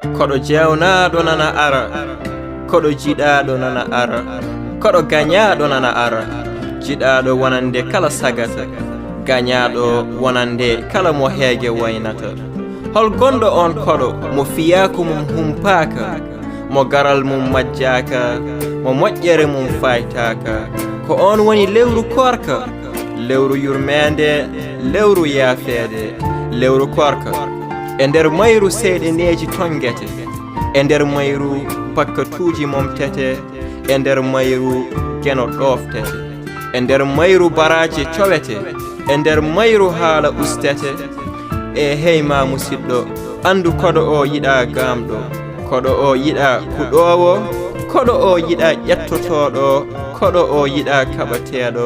koɗo jewnaɗo nana ara koɗo jiɗaɗo nana ara koɗo gañaɗo nana ara jiɗaɗo wonande kala sagata gañaɗo wonande kala mo heege waynata hol gonɗo on koɗo mo fiyako mum humpaka mo garal mum majjaka mo moƴƴere mum faytaka ko on woni lewru korka lewru yurmede lewru yaafede lewru korka e nder mayru seyɗeneji tongete e nder mayru bakkatuji momtete e nder mayru geno ɗoftete e nder mayru baraje cowete e nder mayru haala ustete e heyma musidɗo andu koɗo o yiɗa gamɗo koɗo o yiɗa kuɗowo koɗo o yiɗa ƴettotoɗo koɗo o yiɗa kaɓateɗo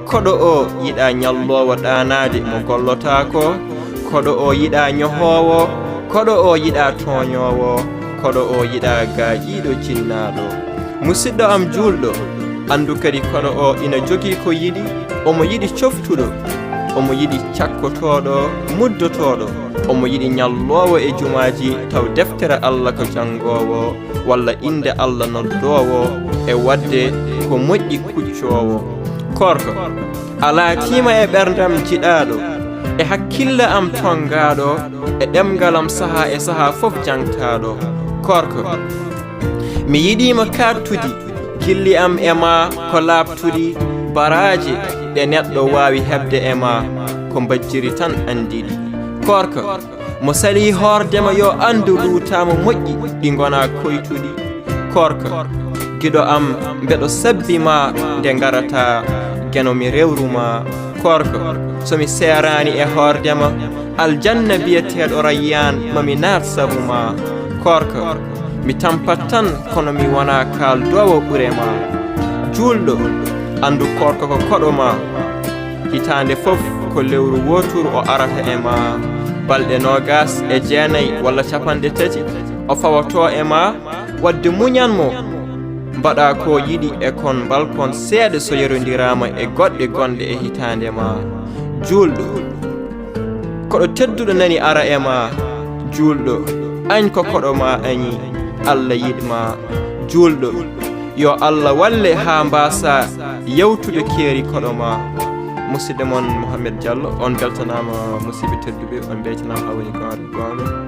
koɗo o yiɗa ñallowo ɗanade mo gollotako koɗo o yiɗa ñohowo koɗo o yiɗa toñowo koɗo o yiɗa gaƴiɗo jinnaɗo musidɗo am julɗo andu kadi koɗo o ina jogui ko yiɗi omo yiɗi coftuɗo omo yiɗi cakkotoɗo muddotoɗo omo yiɗi ñallowo e jumaji taw deftere Allah ko jangowo walla inde Allah noddowo e wadde ko moƴƴi kuccowo korko ala tima e ɓerdam jiɗaɗo e hakkille am tongaɗo e ɗemgal am saaha e saaha fof jangtaɗo korko mi yiɗima kattudi gilli am e ma ko labtuɗi baraje ɗe neɗɗo wawi hebde e ma ko mbajjiri tan andiɗi korka mo sali hordema yo andu luutama moƴƴi ɗi gona koytuɗi korka giɗo am mbeɗo sabbi ma nde garata geno mi rewruma korka somi serani e hordema aljanna biyeteɗo rayyan mami naat sabu ma korka mi tampat tan kono mi wona kaldowo ɓurema julɗo andu korka ko koɗo ma hitande fof ko lewru woturu o arata e ma balɗe 29 walla 30 o fawato e ma wadde muñanmo mbaɗa ko yiɗi e kon balkon seeɗa so yerodirama e goɗɗe gonɗe e hitande ma julɗo koɗo tedduɗo nani ara e ma julɗo añ ko koɗo ma añi Allah yiɗma julɗo yo Allah walle ha mbasa yewtude keeri koɗo ma musidɗo mon Mouhamed Diallo on beltanama musidɓe tedduɓe on beytanama ha woni gonga